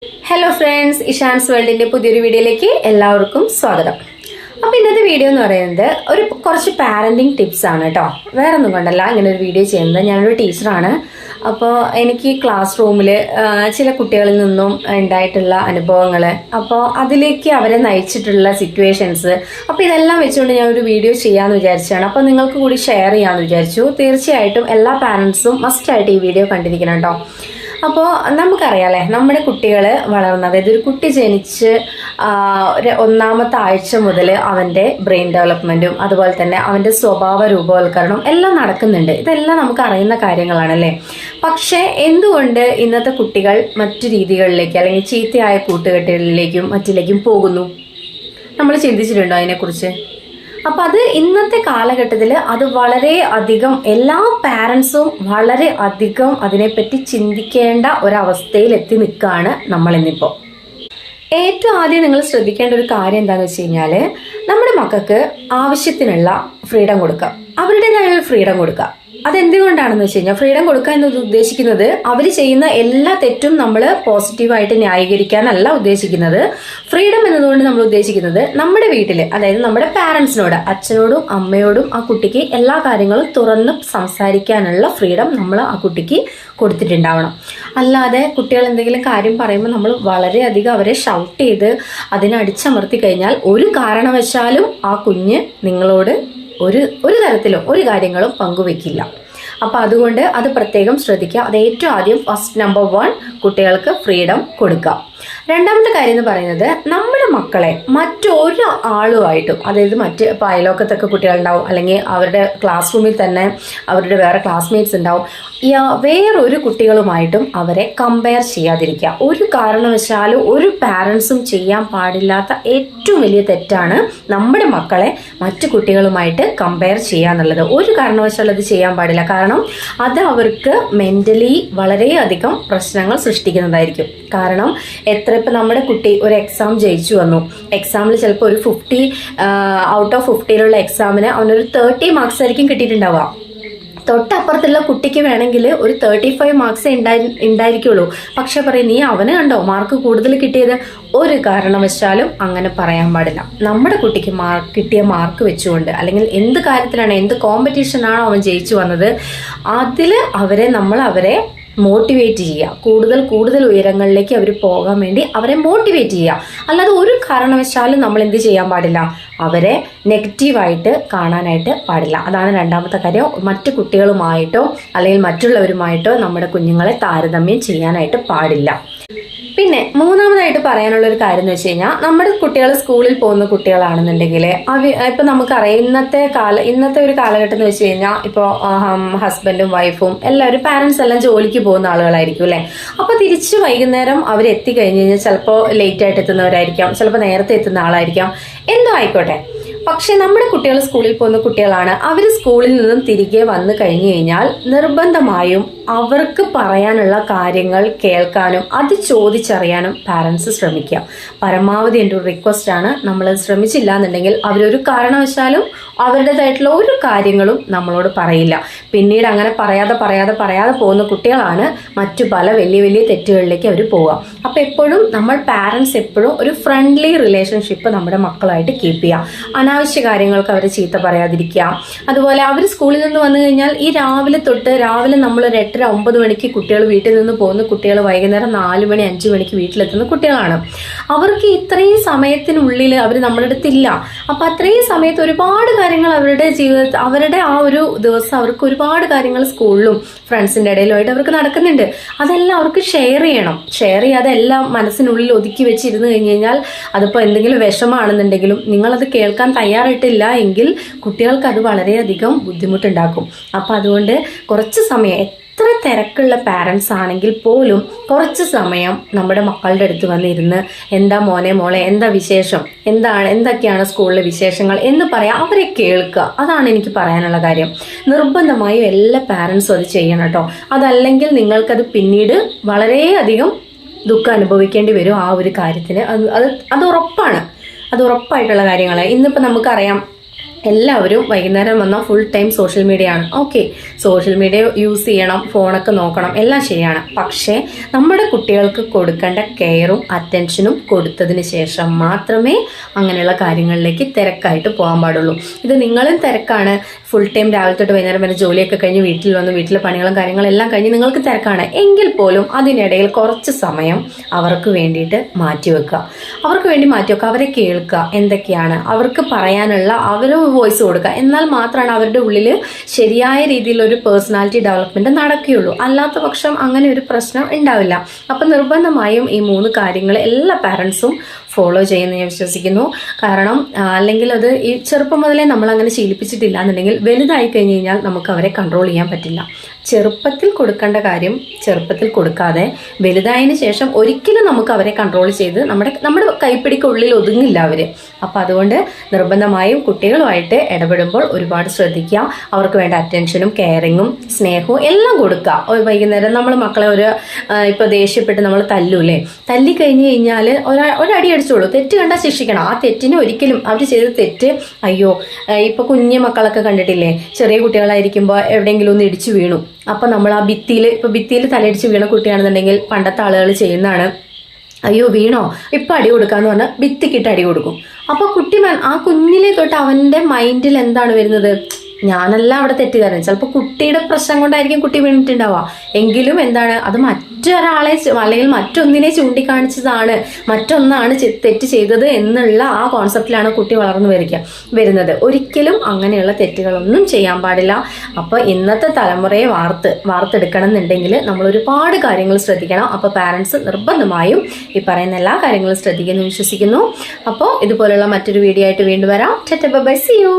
Hello friends, ഇഷാൻസ് വേൾഡിന്റെ പുതിയൊരു വീഡിയോയിലേക്ക് എല്ലാവർക്കും സ്വാഗതം. അപ്പോൾ ഇന്നത്തെ വീഡിയോ എന്ന് പറയുന്നത് കുറച്ച് പാരന്റിങ് ടിപ്സ് ആണ് കേട്ടോ. വേറെ ഒന്നും കൊണ്ടല്ല ഇങ്ങനെ ഒരു വീഡിയോ ചെയ്യുന്നത്. ഞാനൊരു ടീച്ചറാണ്. അപ്പോൾ എനിക്ക് ക്ലാസ് റൂമിൽ ചില കുട്ടികളിൽ നിന്നും ഉണ്ടായിട്ടുള്ള അനുഭവങ്ങൾ, അപ്പോൾ അതിലേക്ക് അവരെ നയിച്ചിട്ടുള്ള സിറ്റുവേഷൻസ്, അപ്പോൾ ഇതെല്ലാം വെച്ചുകൊണ്ട് ഞാൻ ഒരു വീഡിയോ ചെയ്യാമെന്ന് വിചാരിച്ചാണ്. അപ്പോൾ നിങ്ങൾക്ക് കൂടി ഷെയർ ചെയ്യാമെന്ന് വിചാരിച്ചു. തീർച്ചയായിട്ടും എല്ലാ പാരൻസും മസ്റ്റായിട്ട് ഈ വീഡിയോ കണ്ടിരിക്കണം കേട്ടോ. അപ്പോൾ നമുക്കറിയാമല്ലേ, നമ്മുടെ കുട്ടികൾ വളർന്നത്, അതായത് ഒരു കുട്ടി ജനിച്ച് ഒരു ഒന്നാമത്തെ ആഴ്ച മുതൽ അവൻ്റെ ബ്രെയിൻ ഡെവലപ്മെൻറ്റും അതുപോലെ തന്നെ അവൻ്റെ സ്വഭാവ രൂപവൽക്കരണം എല്ലാം നടക്കുന്നുണ്ട്. ഇതെല്ലാം നമുക്ക് അറിയുന്ന കാര്യങ്ങളാണല്ലേ. പക്ഷേ എന്തുകൊണ്ട് ഇന്നത്തെ കുട്ടികൾ മറ്റു രീതികളിലേക്ക് അല്ലെങ്കിൽ ചീത്തയായ കൂട്ടുകെട്ടുകളിലേക്കും മറ്റിലേക്കും പോകുന്നു? നമ്മൾ ചിന്തിച്ചിട്ടുണ്ടോ അതിനെക്കുറിച്ച്? അപ്പം അത് ഇന്നത്തെ കാലഘട്ടത്തിൽ അത് വളരെ അധികം എല്ലാ പാരൻസും വളരെ അധികം അതിനെപ്പറ്റി ചിന്തിക്കേണ്ട ഒരവസ്ഥയിൽ എത്തി നിൽക്കുകയാണ് നമ്മളിന്നിപ്പോൾ. ഏറ്റവും ആദ്യം നിങ്ങൾ ശ്രദ്ധിക്കേണ്ട ഒരു കാര്യം എന്താണെന്ന് വെച്ച് കഴിഞ്ഞാൽ, നമ്മുടെ മക്കൾക്ക് ആവശ്യത്തിനുള്ള ഫ്രീഡം കൊടുക്കുക, അവരുടേതായ ഒരു ഫ്രീഡം കൊടുക്കുക. അതെന്തുകൊണ്ടാണെന്ന് വെച്ച് കഴിഞ്ഞാൽ, ഫ്രീഡം കൊടുക്കുക എന്നത് ഉദ്ദേശിക്കുന്നത് അവർ ചെയ്യുന്ന എല്ലാ തെറ്റും നമ്മൾ പോസിറ്റീവായിട്ട് ന്യായീകരിക്കാനല്ല ഉദ്ദേശിക്കുന്നത്. ഫ്രീഡം എന്നതുകൊണ്ട് നമ്മൾ ഉദ്ദേശിക്കുന്നത് നമ്മുടെ വീട്ടിൽ, അതായത് നമ്മുടെ പാരൻസിനോട്, അച്ഛനോടും അമ്മയോടും ആ കുട്ടിക്ക് എല്ലാ കാര്യങ്ങളും തുറന്ന് സംസാരിക്കാനുള്ള ഫ്രീഡം നമ്മൾ ആ കുട്ടിക്ക് കൊടുത്തിട്ടുണ്ടാവണം. അല്ലാതെ കുട്ടികൾ എന്തെങ്കിലും കാര്യം പറയുമ്പോൾ നമ്മൾ വളരെയധികം അവരെ ഷൗട്ട് ചെയ്ത് അതിനെ അടിച്ചമർത്തി കഴിഞ്ഞാൽ ഒരു കാരണവശാലും ആ കുഞ്ഞ് നിങ്ങളോട് ഒരു തരത്തിലും ഒരു കാര്യങ്ങളും പങ്കുവെക്കില്ല. അപ്പോൾ അതുകൊണ്ട് അത് പ്രത്യേകം ശ്രദ്ധിക്കുക. അത് ഏറ്റവും ആദ്യം നമ്പർ 1 കുട്ടികൾക്ക് ഫ്രീഡം കൊടുക്കുക. രണ്ടാമത്തെ കാര്യം എന്ന് പറയുന്നത്, നമ്മുടെ മക്കളെ മറ്റൊരു ആളുമായിട്ടും, അതായത് ഇപ്പോൾ അയലോക്കത്തൊക്കെ കുട്ടികളുണ്ടാവും, അല്ലെങ്കിൽ അവരുടെ ക്ലാസ് റൂമിൽ തന്നെ അവരുടെ വേറെ ക്ലാസ്മേറ്റ്സ് ഉണ്ടാവും, വേറൊരു കുട്ടികളുമായിട്ടും അവരെ കമ്പയർ ചെയ്യാതിരിക്കുക. ഒരു കാരണവശാലും ഒരു പാരൻസും ചെയ്യാൻ പാടില്ലാത്ത ഏറ്റവും വലിയ തെറ്റാണ് നമ്മുടെ മക്കളെ മറ്റു കുട്ടികളുമായിട്ട് കമ്പയർ ചെയ്യുക എന്നുള്ളത്. ഒരു കാരണവശാലും അത് ചെയ്യാൻ പാടില്ല. കാരണം അത് അവർക്ക് മെൻ്റലി വളരെയധികം പ്രശ്നങ്ങൾ സൃഷ്ടിക്കുന്നതായിരിക്കും. കാരണം ഇപ്പം നമ്മുടെ കുട്ടി ഒരു എക്സാം ജയിച്ചു വന്നു, എക്സാമിൽ ചിലപ്പോൾ ഒരു 50 ഔട്ട് ഓഫ് 50 എക്സാമിന് അവനൊരു 30 മാർക്സ് ആയിരിക്കും കിട്ടിയിട്ടുണ്ടാവുക. തൊട്ടപ്പുറത്തുള്ള കുട്ടിക്ക് വേണമെങ്കിൽ ഒരു 35 മാർക്സേ ഉണ്ടായിരിക്കുള്ളൂ. പക്ഷെ പറയും, നീ അവന് കണ്ടോ മാർക്ക് കൂടുതൽ കിട്ടിയത്? ഒരു കാരണവശാലും അങ്ങനെ പറയാൻ പാടില്ല. നമ്മുടെ കുട്ടിക്ക് കിട്ടിയ മാർക്ക് വെച്ചുകൊണ്ട്, അല്ലെങ്കിൽ എന്ത് കാര്യത്തിലാണ്, എന്ത് കോമ്പറ്റീഷനാണോ അവൻ ജയിച്ചു വന്നത്, അതിൽ നമ്മൾ അവരെ മോട്ടിവേറ്റ് ചെയ്യുക. കൂടുതൽ ഉയരങ്ങളിലേക്ക് അവർ പോകാൻ വേണ്ടി അവരെ മോട്ടിവേറ്റ് ചെയ്യുക. അല്ലാതെ ഒരു കാരണവശാലും നമ്മൾ എന്ത് ചെയ്യാൻ പാടില്ല, അവരെ നെഗറ്റീവായിട്ട് കാണാനായിട്ട് പാടില്ല. അതാണ് രണ്ടാമത്തെ കാര്യം. മറ്റു കുട്ടികളുമായിട്ടോ അല്ലെങ്കിൽ മറ്റുള്ളവരുമായിട്ടോ നമ്മുടെ കുഞ്ഞുങ്ങളെ താരതമ്യം ചെയ്യാനായിട്ട് പാടില്ല. പിന്നെ മൂന്നാമതായിട്ട് പറയാനുള്ള ഒരു കാര്യം എന്ന് വെച്ച് കഴിഞ്ഞാൽ, നമ്മുടെ കുട്ടികൾ സ്കൂളിൽ പോകുന്ന കുട്ടികളാണെന്നുണ്ടെങ്കിൽ ഇപ്പം നമുക്കറിയാം, ഇന്നത്തെ ഒരു കാലഘട്ടം എന്ന് വെച്ച് കഴിഞ്ഞാൽ, ഇപ്പോൾ ഹസ്ബൻഡും വൈഫും എല്ലാവരും പാരൻസ് എല്ലാം ജോലിക്ക് പോകുന്ന ആളുകളായിരിക്കും അല്ലേ. അപ്പോൾ തിരിച്ച് വൈകുന്നേരം അവരെത്തിക്കഴിഞ്ഞ് കഴിഞ്ഞാൽ ചിലപ്പോൾ ലേറ്റായിട്ട് എത്തുന്നവരായിരിക്കാം, ചിലപ്പോൾ നേരത്തെ എത്തുന്ന ആളായിരിക്കാം, എന്തോ ആയിക്കോട്ടെ. പക്ഷെ നമ്മുടെ കുട്ടികൾ സ്കൂളിൽ പോകുന്ന കുട്ടികളാണ്. അവർ സ്കൂളിൽ നിന്നും തിരികെ വന്നു കഴിഞ്ഞു കഴിഞ്ഞാൽ നിർബന്ധമായും അവർക്ക് പറയാനുള്ള കാര്യങ്ങൾ കേൾക്കാനും അത് ചോദിച്ചറിയാനും പാരൻസ് ശ്രമിക്കുക. പരമാവധി എൻ്റെ ഒരു റിക്വസ്റ്റ് ആണ്. നമ്മളത് ശ്രമിച്ചില്ല എന്നുണ്ടെങ്കിൽ അവരൊരു കാരണവശാലും അവരുടേതായിട്ടുള്ള ഒരു കാര്യങ്ങളും നമ്മളോട് പറയില്ല. പിന്നീട് അങ്ങനെ പറയാതെ പോകുന്ന കുട്ടികളാണ് മറ്റു പല വലിയ തെറ്റുകളിലേക്ക് അവർ പോവുക. അപ്പോൾ എപ്പോഴും നമ്മൾ പാരൻസ് എപ്പോഴും ഒരു ഫ്രണ്ട്ലി റിലേഷൻഷിപ്പ് നമ്മുടെ മക്കളായിട്ട് കീപ്പ് ചെയ്യുക. അനാവശ്യ കാര്യങ്ങൾക്ക് അവരെ ചീത്ത പറയാതിരിക്കുക. അതുപോലെ അവർ സ്കൂളിൽ നിന്ന് വന്നു കഴിഞ്ഞാൽ ഈ രാവിലെ നമ്മൾ ഒരു 8-9 മണിക്ക് കുട്ടികൾ വീട്ടിൽ നിന്ന് പോകുന്ന കുട്ടികൾ വൈകുന്നേരം 4 മണി 5 മണിക്ക് വീട്ടിലെത്തുന്ന കുട്ടികളാണ്. അവർക്ക് ഇത്രയും സമയത്തിനുള്ളിൽ അവർ നമ്മുടെ അടുത്തില്ല. അപ്പം അത്രയും സമയത്ത് ഒരുപാട് കാര്യങ്ങൾ അവരുടെ ജീവിതത്തിൽ, അവരുടെ ആ ഒരു ദിവസം അവർക്ക് ഒരുപാട് കാര്യങ്ങൾ സ്കൂളിലും ഫ്രണ്ട്സിൻ്റെ ഇടയിലുമായിട്ട് അവർക്ക് നടക്കുന്നുണ്ട്. അതെല്ലാം അവർക്ക് ഷെയർ ചെയ്യണം. ഷെയർ ചെയ്യാതെ എല്ലാം മനസ്സിനുള്ളിൽ ഒതുക്കി വെച്ചിരുന്ന് കഴിഞ്ഞ് കഴിഞ്ഞാൽ, അതിപ്പോൾ എന്തെങ്കിലും വിഷമാണെന്നുണ്ടെങ്കിലും നിങ്ങളത് കേൾക്കാൻ തയ്യാറായിട്ടില്ല എങ്കിൽ കുട്ടികൾക്ക് അത് വളരെയധികം ബുദ്ധിമുട്ടുണ്ടാക്കും. അപ്പം അതുകൊണ്ട് കുറച്ച് സമയം, എത്ര തിരക്കുള്ള പാരൻസ് ആണെങ്കിൽ പോലും കുറച്ച് സമയം നമ്മുടെ മക്കളുടെ അടുത്ത് വന്നിരുന്ന്, എന്താ മോളെ എന്താ വിശേഷം, എന്തൊക്കെയാണ് സ്കൂളിലെ വിശേഷങ്ങൾ എന്ന് പറയാം, അവരെ കേൾക്കുക. അതാണ് എനിക്ക് പറയാനുള്ള കാര്യം. നിർബന്ധമായും എല്ലാ പാരൻസും അത് ചെയ്യണം കേട്ടോ. അതല്ലെങ്കിൽ നിങ്ങൾക്കത് പിന്നീട് വളരെയധികം ദുഃഖം അനുഭവിക്കേണ്ടി വരും ആ ഒരു കാര്യത്തിന്. അത് ഉറപ്പാണ്. അത് ഉറപ്പായിട്ടുള്ള കാര്യങ്ങളാണ്. ഇന്നിപ്പോൾ നമുക്കറിയാം, എല്ലാവരും വൈകുന്നേരം വന്നാൽ ഫുൾ ടൈം സോഷ്യൽ മീഡിയ ആണ്. ഓക്കെ, സോഷ്യൽ മീഡിയ യൂസ് ചെയ്യണം, ഫോണൊക്കെ നോക്കണം, എല്ലാം ശരിയാണ്. പക്ഷേ നമ്മുടെ കുട്ടികൾക്ക് കൊടുക്കേണ്ട കെയറും അറ്റൻഷനും കൊടുത്തതിന് ശേഷം മാത്രമേ അങ്ങനെയുള്ള കാര്യങ്ങളിലേക്ക് തിരക്കായിട്ട് പോകാൻ പാടുള്ളൂ. ഇത് നിങ്ങളും തിരക്കാണ്, ഫുൾ ടൈം രാവിലെ തൊട്ട് വൈകുന്നേരം വരെ ജോലിയൊക്കെ കഴിഞ്ഞ് വീട്ടിൽ വന്ന് വീട്ടിലെ പണികളും കാര്യങ്ങളും എല്ലാം കഴിഞ്ഞ് നിങ്ങൾക്ക് തിരക്കാണ് എങ്കിൽ പോലും അതിനിടയിൽ കുറച്ച് സമയം അവർക്ക് വേണ്ടിയിട്ട് മാറ്റിവെക്കുക. അവർക്ക് വേണ്ടി മാറ്റിവെക്കുക, അവരെ കേൾക്കുക, എന്തൊക്കെയാണ് അവർക്ക് പറയാനുള്ള അവരും വോയിസ് കൊടുക്കുക. എന്നാൽ മാത്രമാണ് അവരുടെ ഉള്ളിൽ ശരിയായ രീതിയിലൊരു പേഴ്സണാലിറ്റി ഡെവലപ്മെന്റ് നടക്കുകയുള്ളൂ. അല്ലാത്ത പക്ഷം അങ്ങനെ ഒരു പ്രശ്നം ഉണ്ടാവില്ല. അപ്പം നിർബന്ധമായും ഈ 3 കാര്യങ്ങൾ എല്ലാ പാരൻസും ഫോളോ ചെയ്യുന്ന ഞാൻ വിശ്വസിക്കുന്നു. കാരണം അല്ലെങ്കിൽ അത് ഈ ചെറുപ്പം മുതലേ നമ്മൾ അങ്ങനെ ശീലിപ്പിച്ചിട്ടില്ല എന്നുണ്ടെങ്കിൽ വലുതായി കഴിഞ്ഞ് കഴിഞ്ഞാൽ നമുക്ക് അവരെ കൺട്രോൾ ചെയ്യാൻ പറ്റില്ല. ചെറുപ്പത്തിൽ കൊടുക്കേണ്ട കാര്യം ചെറുപ്പത്തിൽ കൊടുക്കാതെ വലുതായതിനു ശേഷം ഒരിക്കലും നമുക്ക് അവരെ കൺട്രോൾ ചെയ്ത് നമ്മുടെ കൈപ്പിടിക്കുള്ളിൽ ഒതുങ്ങില്ല അവർ. അപ്പം അതുകൊണ്ട് നിർബന്ധമായും കുട്ടികളുമായിട്ട് ഇടപെടുമ്പോൾ ഒരുപാട് ശ്രദ്ധിക്കുക. അവർക്ക് വേണ്ട അറ്റൻഷനും കെയറിങ്ങും സ്നേഹവും എല്ലാം കൊടുക്കുക. വൈകുന്നേരം നമ്മൾ മക്കളെ ഇപ്പോൾ ദേഷ്യപ്പെട്ട് നമ്മൾ തല്ലൂല്ലേ, തല്ലി കഴിഞ്ഞ് കഴിഞ്ഞാൽ ഒരടി അടിച്ചോളൂ. തെറ്റ് കണ്ടാൽ ശിക്ഷിക്കണം. ആ തെറ്റിന് ഒരിക്കലും അവർ ചെയ്ത തെറ്റ് അയ്യോ ഇപ്പോൾ കുഞ്ഞു മക്കളൊക്കെ കണ്ടിട്ടില്ലേ, ചെറിയ കുട്ടികളായിരിക്കുമ്പോൾ എവിടെയെങ്കിലും ഒന്ന് ഇടിച്ചു വീണു, അപ്പം നമ്മൾ ആ ഭിത്തിയിൽ തലയിടിച്ച് വീണ കുട്ടിയാണെന്നുണ്ടെങ്കിൽ പണ്ടത്തെ ആളുകൾ ചെയ്യുന്നതാണ്, അയ്യോ വീണോ ഇപ്പം അടി കൊടുക്കാന്ന് പറഞ്ഞാൽ ഭിത്തിക്കിട്ട് അടി കൊടുക്കും. അപ്പോൾ ആ കുഞ്ഞിലെ തൊട്ട് അവൻ്റെ മൈൻഡിൽ എന്താണ് വരുന്നത്, ഞാനല്ല അവിടെ തെറ്റുകാരൻ. ചിലപ്പോൾ കുട്ടിയുടെ പ്രശ്നം കൊണ്ടായിരിക്കും കുട്ടി വീണിട്ടുണ്ടാവുക. എങ്കിലും എന്താണ് അത് മറ്റൊരാളെ അല്ലെങ്കിൽ മറ്റൊന്നിനെ ചൂണ്ടിക്കാണിച്ചതാണ്, മറ്റൊന്നാണ് തെറ്റ് ചെയ്തത് എന്നുള്ള ആ കോൺസെപ്റ്റിലാണ് കുട്ടി വളർന്നു വരുന്നത്. ഒരിക്കലും അങ്ങനെയുള്ള തെറ്റുകളൊന്നും ചെയ്യാൻ പാടില്ല. അപ്പോൾ ഇന്നത്തെ തലമുറയെ വാർത്തെടുക്കണം എന്നുണ്ടെങ്കിൽ നമ്മൾ ഒരുപാട് കാര്യങ്ങൾ ശ്രദ്ധിക്കണം. അപ്പോൾ പാരൻസ് നിർബന്ധമായും ഈ പറയുന്ന എല്ലാ കാര്യങ്ങളും ശ്രദ്ധിക്കുന്നു വിശ്വസിക്കുന്നു. അപ്പോൾ ഇതുപോലുള്ള മറ്റൊരു വീഡിയോ ആയിട്ട് വീണ്ടും വരാം. Bye, see U.